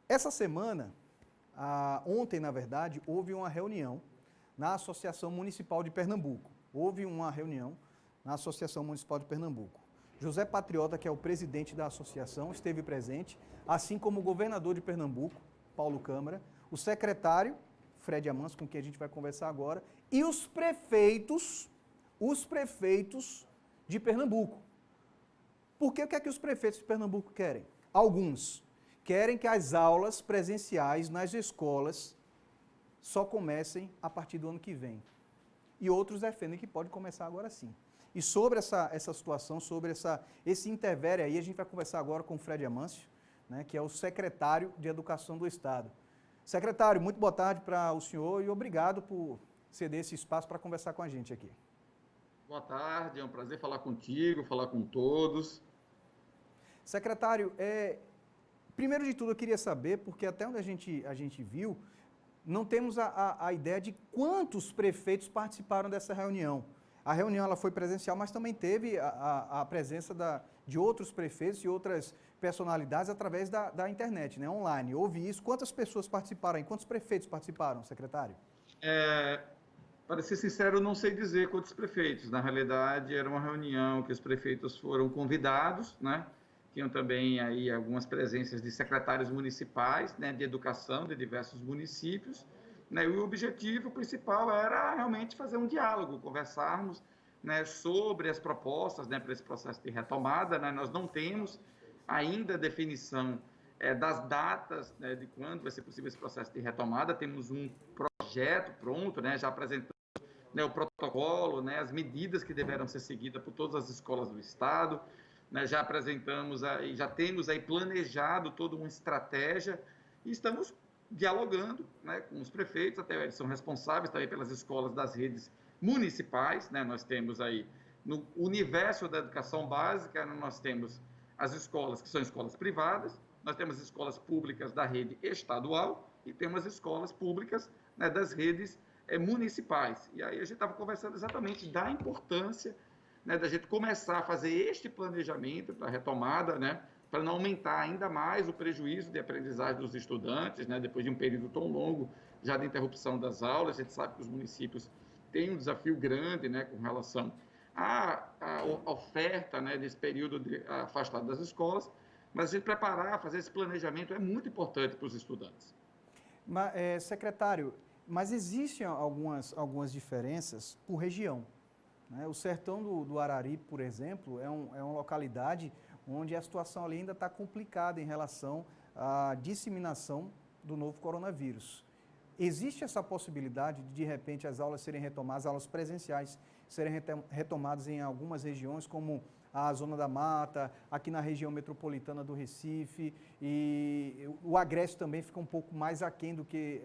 Essa semana, ontem, na verdade, houve uma reunião na Associação Municipal de Pernambuco. Houve uma reunião na Associação Municipal de Pernambuco. José Patriota, que é o presidente da associação, esteve presente, assim como o governador de Pernambuco, Paulo Câmara, o secretário, Fred Amâncio, com quem a gente vai conversar agora, e os prefeitos de Pernambuco. Por que o que é que os prefeitos de Pernambuco querem? Alguns querem que as aulas presenciais nas escolas só comecem a partir do ano que vem. E outros defendem que pode começar agora sim. E sobre essa situação, sobre esse intervério aí, a gente vai conversar agora com o Fred Amâncio, né, que é o secretário de Educação do Estado. Secretário, muito boa tarde para o senhor e obrigado por ceder esse espaço para conversar com a gente aqui. Boa tarde, é um prazer falar contigo, falar com todos. Secretário, primeiro de tudo eu queria saber, porque até onde a gente viu, não temos a ideia de quantos prefeitos participaram dessa reunião. A reunião ela foi presencial, mas também teve a presença de outros prefeitos e outras personalidades através da internet, né, online. Houve isso. Quantas pessoas participaram aí? Quantos prefeitos participaram, secretário? Para ser sincero, eu não sei dizer quantos prefeitos. Na realidade, era uma reunião que os prefeitos foram convidados, né? Tinham também aí algumas presenças de secretários municipais, né, de educação de diversos municípios, né, e o objetivo principal era realmente fazer um diálogo, conversarmos, né, sobre as propostas, né, para esse processo de retomada, né. Nós não temos ainda definição das datas, né, de quando vai ser possível esse processo de retomada. Temos um projeto pronto, né, já apresentamos, né, o protocolo, né, as medidas que deverão ser seguidas por todas as escolas do Estado, né, já apresentamos, já temos aí planejado toda uma estratégia e estamos dialogando, né, com os prefeitos, até eles são responsáveis também pelas escolas das redes municipais, né. Nós temos aí, no universo da educação básica, nós temos as escolas que são escolas privadas, nós temos escolas públicas da rede estadual e temos escolas públicas, né, das redes municipais. E aí a gente estava conversando exatamente da importância, né, da gente começar a fazer este planejamento para a retomada, né, para não aumentar ainda mais o prejuízo de aprendizagem dos estudantes, né, depois de um período tão longo já de interrupção das aulas. A gente sabe que os municípios têm um desafio grande, né, com relação à oferta, né, desse período afastado das escolas, mas a gente preparar, fazer esse planejamento é muito importante para os estudantes. Secretário, mas existem algumas diferenças por região, né? O sertão do Araripe, por exemplo, é uma localidade onde a situação ali ainda está complicada em relação à disseminação do novo coronavírus. Existe essa possibilidade de repente, as aulas serem retomadas, as aulas presenciais serem retomadas em algumas regiões, como a Zona da Mata, aqui na região metropolitana do Recife, e o Agreste também fica um pouco mais aquém do que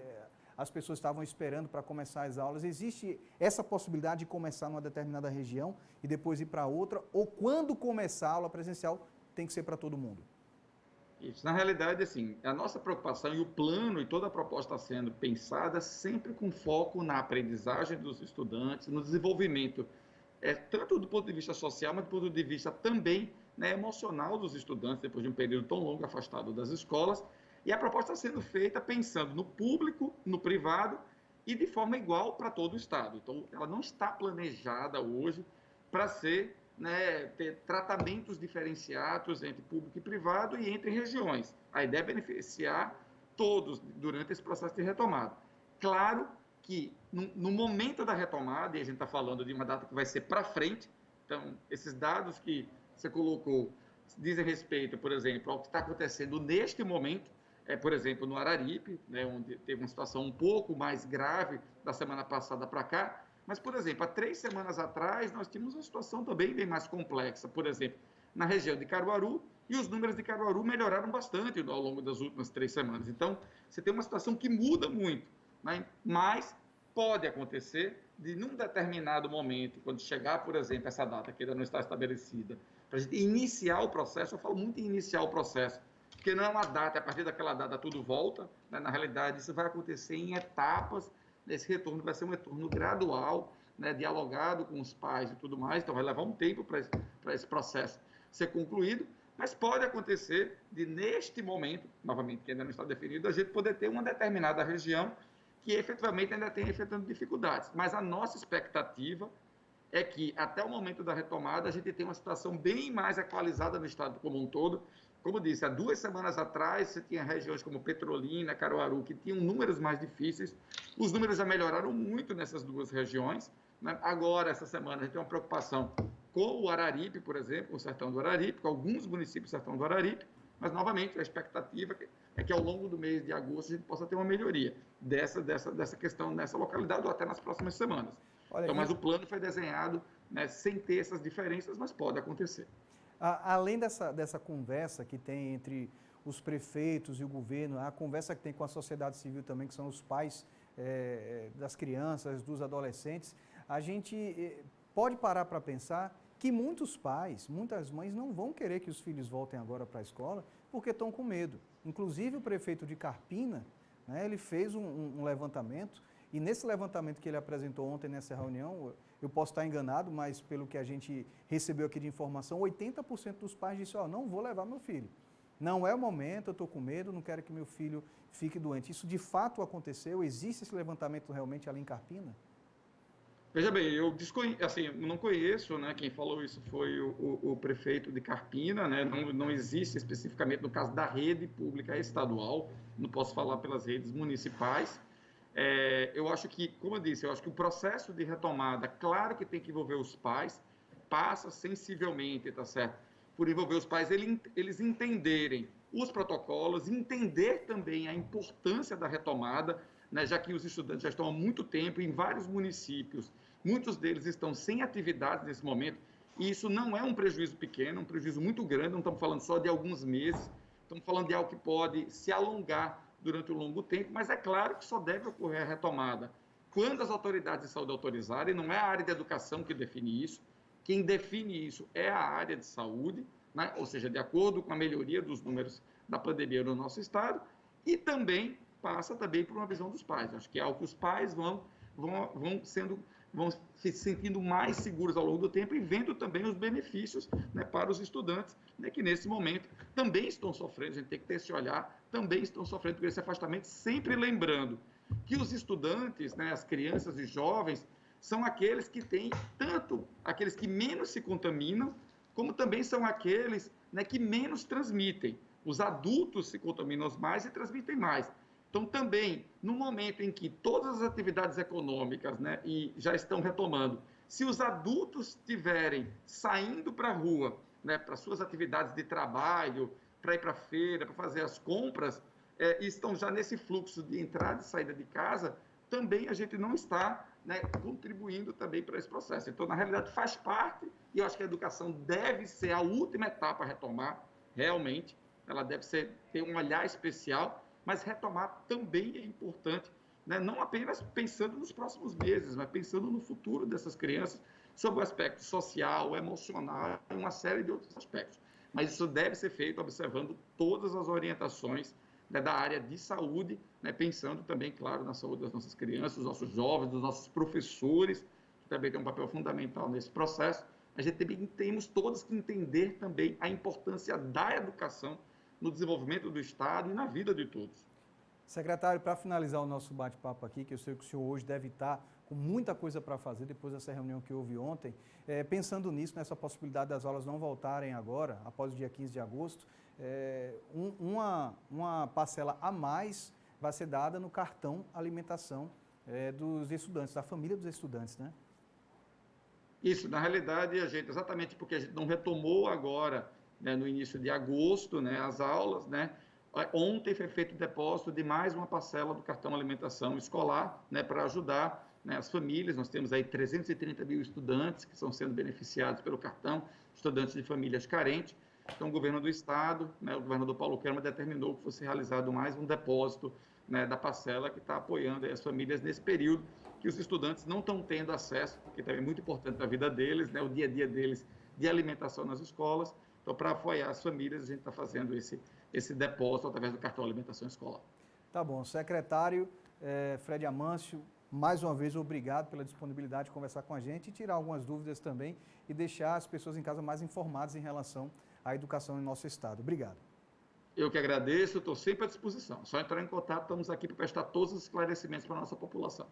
as pessoas estavam esperando para começar as aulas. Existe essa possibilidade de começar numa determinada região e depois ir para outra, ou quando começar a aula presencial tem que ser para todo mundo? Isso, na realidade, assim, a nossa preocupação e o plano e toda a proposta está sendo pensada sempre com foco na aprendizagem dos estudantes, no desenvolvimento, tanto do ponto de vista social, mas do ponto de vista também, né, emocional dos estudantes, depois de um período tão longo afastado das escolas. E a proposta está sendo feita pensando no público, no privado e de forma igual para todo o Estado. Então, ela não está planejada hoje para ser, né, ter tratamentos diferenciados entre público e privado e entre regiões. A ideia é beneficiar todos durante esse processo de retomada. Claro que no momento da retomada, e a gente está falando de uma data que vai ser para frente, então esses dados que você colocou dizem respeito, por exemplo, ao que está acontecendo neste momento, por exemplo, no Araripe, né, onde teve uma situação um pouco mais grave da semana passada para cá. Mas, por exemplo, há 3 semanas atrás, nós tínhamos uma situação também bem mais complexa, por exemplo, na região de Caruaru, e os números de Caruaru melhoraram bastante ao longo das últimas 3 semanas. Então, você tem uma situação que muda muito, né? Mas pode acontecer de, num determinado momento, quando chegar, por exemplo, essa data que ainda não está estabelecida, para a gente iniciar o processo. Eu falo muito em iniciar o processo, porque não é uma data, a partir daquela data tudo volta, né? Na realidade, isso vai acontecer em etapas. Esse retorno vai ser um retorno gradual, né, dialogado com os pais e tudo mais, então vai levar um tempo para esse processo ser concluído, Mas pode acontecer de, neste momento, novamente, que ainda não está definido, a gente poder ter uma determinada região que efetivamente ainda tem enfrentando dificuldades. Mas a nossa expectativa é que, até o momento da retomada, a gente tem uma situação bem mais equalizada no estado como um todo. Como disse, há 2 semanas atrás, você tinha regiões como Petrolina, Caruaru, que tinham números mais difíceis. Os números já melhoraram muito nessas 2 regiões. Né? Agora, essa semana, a gente tem uma preocupação com o Araripe, por exemplo, o sertão do Araripe, com alguns municípios do sertão do Araripe, mas, novamente, a expectativa é que ao longo do mês de agosto a gente possa ter uma melhoria dessa questão nessa localidade ou até nas próximas semanas. Olha, então, mas o plano foi desenhado, né, sem ter essas diferenças, mas pode acontecer. Além dessa conversa que tem entre os prefeitos e o governo, a conversa que tem com a sociedade civil também, que são os pais das crianças, dos adolescentes, a gente pode parar para pensar que muitos pais, muitas mães não vão querer que os filhos voltem agora para a escola porque estão com medo. Inclusive o prefeito de Carpina, né, ele fez um levantamento e nesse levantamento que ele apresentou ontem nessa reunião, eu posso estar enganado, mas pelo que a gente recebeu aqui de informação, 80% dos pais disseram, não vou levar meu filho. Não é o momento, eu estou com medo, não quero que meu filho fique doente. Isso de fato aconteceu? Existe esse levantamento realmente ali em Carpina? Veja bem, eu não conheço, né, quem falou isso foi o prefeito de Carpina, né, não existe especificamente no caso da rede pública estadual, não posso falar pelas redes municipais. Eu acho que, como eu disse, eu acho que o processo de retomada, claro que tem que envolver os pais, passa sensivelmente, tá certo? Por envolver os pais, eles entenderem os protocolos, entender também a importância da retomada, né, já que os estudantes já estão há muito tempo em vários municípios, muitos deles estão sem atividades nesse momento, e isso não é um prejuízo pequeno, é um prejuízo muito grande, não estamos falando só de alguns meses, estamos falando de algo que pode se alongar durante um longo tempo, mas é claro que só deve ocorrer a retomada quando as autoridades de saúde autorizarem, não é a área de educação que define isso, quem define isso é a área de saúde, né? Ou seja, de acordo com a melhoria dos números da pandemia no nosso estado, e também passa também por uma visão dos pais. Acho que é algo que os pais vão se sentindo mais seguros ao longo do tempo e vendo também os benefícios, né, para os estudantes, né, que nesse momento também estão sofrendo, a gente tem que ter esse olhar, também estão sofrendo por esse afastamento, sempre lembrando que os estudantes, né, as crianças e jovens, são aqueles que têm tanto aqueles que menos se contaminam, como também são aqueles, né, que menos transmitem. Os adultos se contaminam mais e transmitem mais. Então, também, no momento em que todas as atividades econômicas, né, e já estão retomando, se os adultos estiverem saindo para a rua, né, para suas atividades de trabalho, para ir para a feira, para fazer as compras, e estão já nesse fluxo de entrada e saída de casa, também a gente não está, né, contribuindo também para esse processo. Então, na realidade, faz parte, e eu acho que a educação deve ser a última etapa a retomar, realmente, ela deve ter um olhar especial, mas retomar também é importante, né? Não apenas pensando nos próximos meses, mas pensando no futuro dessas crianças, sobre o aspecto social, emocional e uma série de outros aspectos. Mas isso deve ser feito observando todas as orientações, né, da área de saúde, né, pensando também, claro, na saúde das nossas crianças, dos nossos jovens, dos nossos professores, que também tem um papel fundamental nesse processo. A gente também temos todos que entender também a importância da educação no desenvolvimento do Estado e na vida de todos. Secretário, para finalizar o nosso bate-papo aqui, que eu sei que o senhor hoje deve estar com muita coisa para fazer depois dessa reunião que houve ontem, pensando nisso, nessa possibilidade das aulas não voltarem agora, após o dia 15 de agosto, uma parcela a mais vai ser dada no cartão alimentação dos estudantes, da família dos estudantes, né? Isso, na realidade, exatamente porque a gente não retomou agora, né, no início de agosto, né, as aulas, né? Ontem foi feito o depósito de mais uma parcela do cartão alimentação escolar, né, para ajudar, né, as famílias. Nós temos aí 330 mil estudantes que estão sendo beneficiados pelo cartão, estudantes de famílias carentes. Então, o governo do estado, né, o governador Paulo Câmara determinou que fosse realizado mais um depósito, né, da parcela que está apoiando as famílias nesse período que os estudantes não estão tendo acesso, que também é muito importante para a vida deles, né, o dia a dia deles de alimentação nas escolas. Então, para apoiar as famílias, a gente está fazendo esse depósito através do cartão alimentação escolar. Tá bom. Secretário Fred Amâncio, mais uma vez, obrigado pela disponibilidade de conversar com a gente e tirar algumas dúvidas também e deixar as pessoas em casa mais informadas em relação a educação em nosso estado. Obrigado. Eu que agradeço, estou sempre à disposição. Só entrar em contato, estamos aqui para prestar todos os esclarecimentos para a nossa população.